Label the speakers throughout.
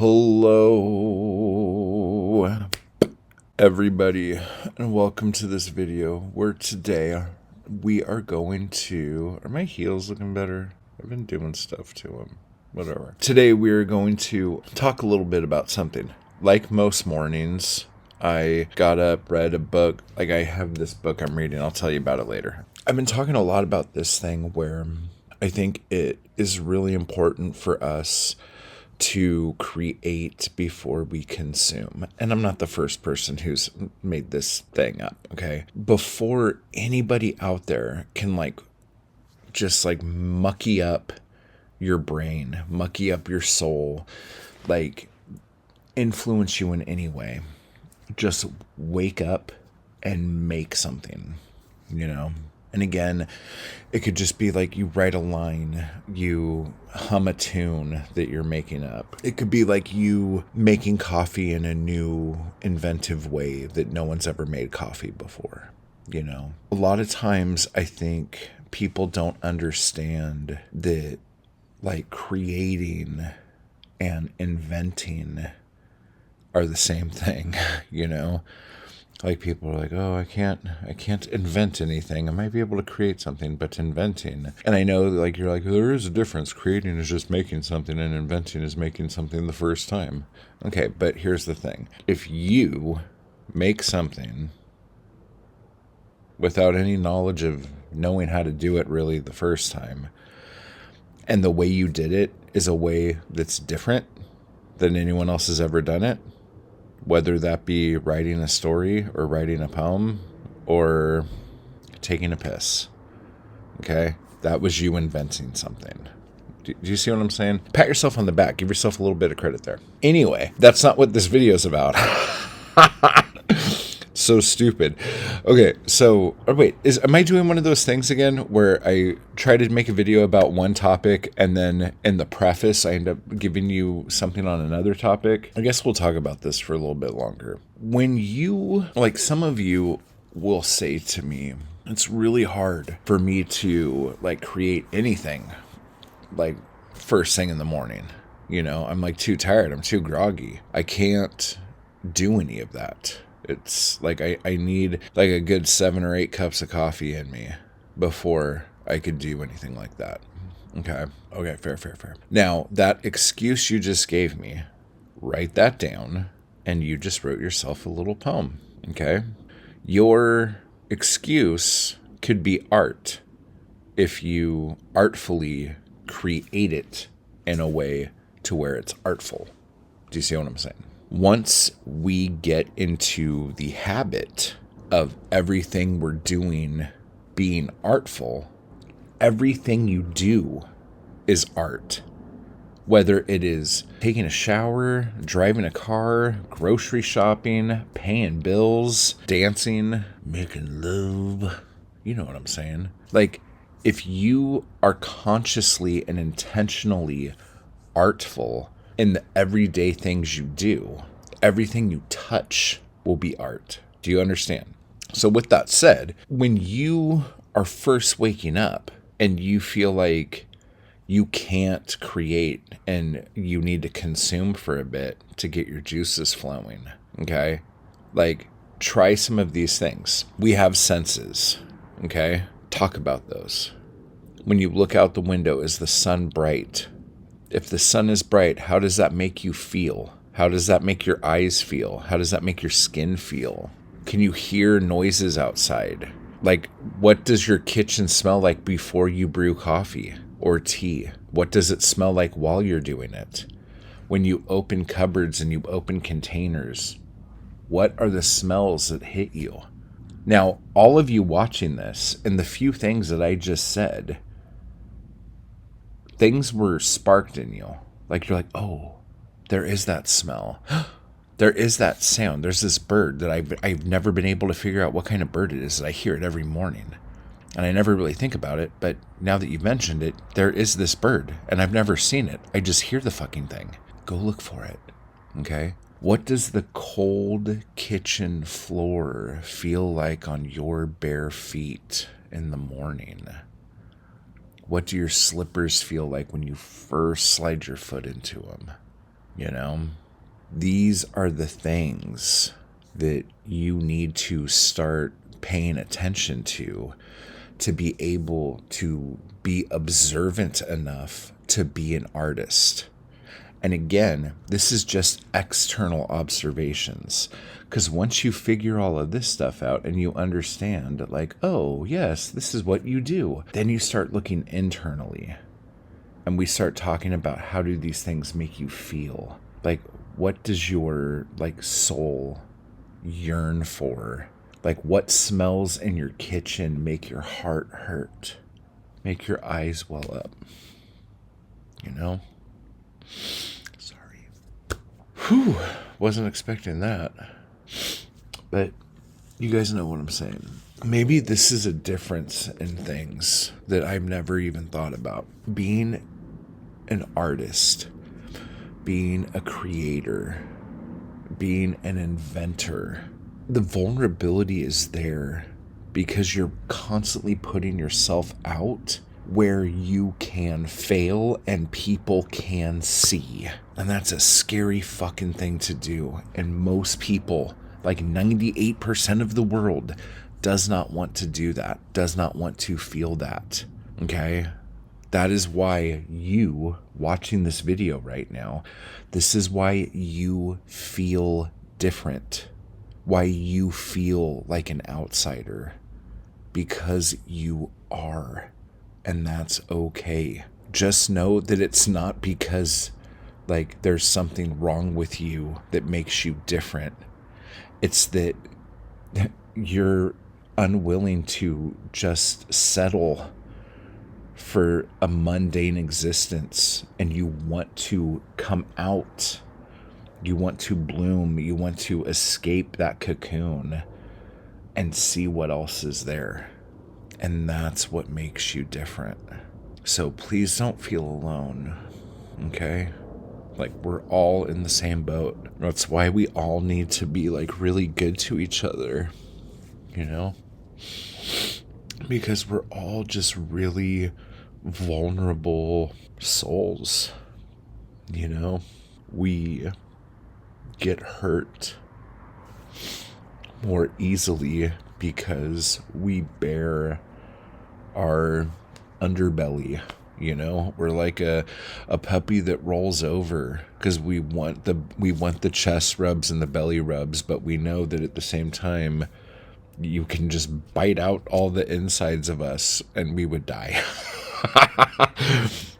Speaker 1: Hello, everybody, and welcome to this video where today we are going to... Are my heels looking better? I've been doing stuff to them. Whatever. Today we are going to talk a little bit about something. Like most mornings, I got up, read a book. Like I have this book I'm reading. I'll tell you about it later. I've been talking a lot about this thing where I think it is really important for us to create before we consume. And I'm not the first person who's made this thing up, okay? Before anybody out there can just mucky up your brain, mucky up your soul, influence you in any way, just wake up and make something, you know? And again, it could just be like you write a line, you hum a tune that you're making up. It could be like you making coffee in a new, inventive way that no one's ever made coffee before, you know? A lot of times I think people don't understand that creating and inventing are the same thing, you know? Like people are like, oh, I can't invent anything. I might be able to create something, but inventing. And I know you're like, there is a difference. Creating is just making something and inventing is making something the first time. Okay, but here's the thing. If you make something without any knowledge of knowing how to do it really the first time, and the way you did it is a way that's different than anyone else has ever done it, whether that be writing a story or writing a poem or taking a piss, okay? That was you inventing something. Do you see what I'm saying? Pat yourself on the back. Give yourself a little bit of credit there. Anyway, that's not what this video is about. So stupid. Okay, so wait, am I doing one of those things again where I try to make a video about one topic and then in the preface I end up giving you something on another topic? I guess we'll talk about this for a little bit longer. When you, some of you will say to me, it's really hard for me to create anything first thing in the morning. You know, I'm too tired. I'm too groggy. I can't do any of that. It's I need a good 7 or 8 cups of coffee in me before I could do anything like that. Okay, fair. Now, that excuse you just gave me, write that down, and you just wrote yourself a little poem, okay? Your excuse could be art if you artfully create it in a way to where it's artful. Do you see what I'm saying? Once we get into the habit of everything we're doing being artful, everything you do is art. Whether it is taking a shower, driving a car, grocery shopping, paying bills, dancing, making love, you know what I'm saying? If you are consciously and intentionally artful in the everyday things you do, everything you touch will be art. Do you understand? So with that said, when you are first waking up and you feel like you can't create and you need to consume for a bit to get your juices flowing, okay? Try some of these things. We have senses, okay? Talk about those. When you look out the window, is the sun bright? If the sun is bright, how does that make you feel? How does that make your eyes feel? How does that make your skin feel? Can you hear noises outside? What does your kitchen smell like before you brew coffee or tea? What does it smell like while you're doing it? When you open cupboards and you open containers, what are the smells that hit you? Now, all of you watching this and the few things that I just said, things were sparked in you. You're like, oh, there is that smell. There is that sound. There's this bird that I've never been able to figure out what kind of bird it is. That I hear it every morning. And I never really think about it. But now that you've mentioned it, there is this bird. And I've never seen it. I just hear the fucking thing. Go look for it. Okay? What does the cold kitchen floor feel like on your bare feet in the morning? What do your slippers feel like when you first slide your foot into them? You know, these are the things that you need to start paying attention to be able to be observant enough to be an artist. And again, this is just external observations. Because once you figure all of this stuff out and you understand, like, oh, yes, this is what you do, then you start looking internally. And we start talking about how do these things make you feel? Like, what does your, like, soul yearn for? Like, what smells in your kitchen make your heart hurt? Make your eyes well up? You know? Sorry. Whew. Wasn't expecting that. But you guys know what I'm saying. Maybe this is a difference in things that I've never even thought about. Being an artist, being a creator, being an inventor, the vulnerability is there because you're constantly putting yourself out where you can fail and people can see. And that's a scary fucking thing to do. And most people, like 98% of the world, does not want to do that, does not want to feel that. Okay? That is why you watching this video right now, this is why you feel different, why you feel like an outsider, because you are, and that's okay. Just know that it's not because like there's something wrong with you that makes you different. It's that you're unwilling to just settle for a mundane existence, and you want to come out. You want to bloom. You want to escape that cocoon and see what else is there. And that's what makes you different. So please don't feel alone. Okay? Like, we're all in the same boat. That's why we all need to be like really good to each other. You know? Because we're all just really vulnerable souls. You know? We get hurt more easily because we bear our underbelly. You know, we're like a puppy that rolls over because we want the chest rubs and the belly rubs, but we know that at the same time you can just bite out all the insides of us and we would die.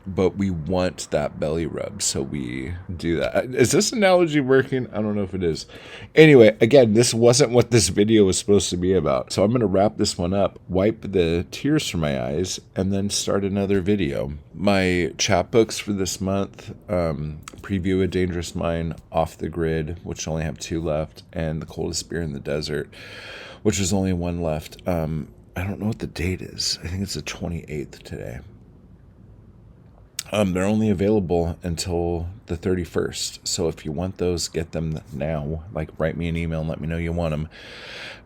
Speaker 1: But we want that belly rub, so we do that. Is this analogy working? I don't know if it is. Anyway, again, this wasn't what this video was supposed to be about. So I'm going to wrap this one up, wipe the tears from my eyes, and then start another video. My chapbooks for this month, Preview A Dangerous Mind, Off the Grid, which I only have 2 left, and The Coldest Beer in the Desert, which is only 1 left. I don't know what the date is. I think it's the 28th today. They're only available until the 31st. So if you want those, get them now. Like, write me an email and let me know you want them.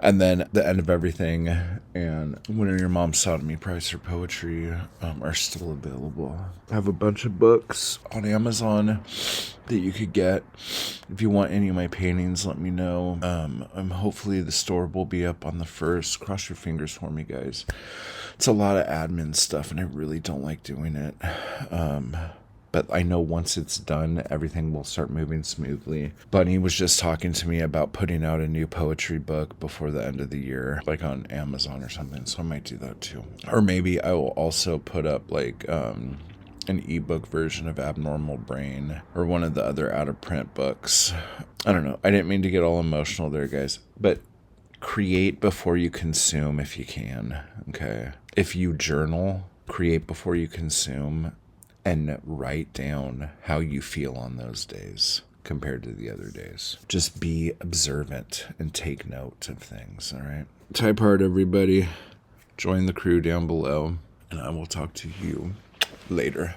Speaker 1: And then The End of Everything and When Are Your Mom Sodomy Price for Poetry are still available. I have a bunch of books on Amazon that you could get. If you want any of my paintings, let me know. Hopefully the store will be up on the 1st. Cross your fingers for me, guys. It's a lot of admin stuff, and I really don't like doing it. But I know once it's done, everything will start moving smoothly. Bunny was just talking to me about putting out a new poetry book before the end of the year, like on Amazon or something, so I might do that too. Or maybe I will also put up like an ebook version of Abnormal Brain or one of the other out-of-print books. I don't know. I didn't mean to get all emotional there, guys. But create before you consume if you can, okay? If you journal, create before you consume, and write down how you feel on those days compared to the other days. Just be observant and take note of things, all right? Type hard, everybody. Join the crew down below, and I will talk to you later.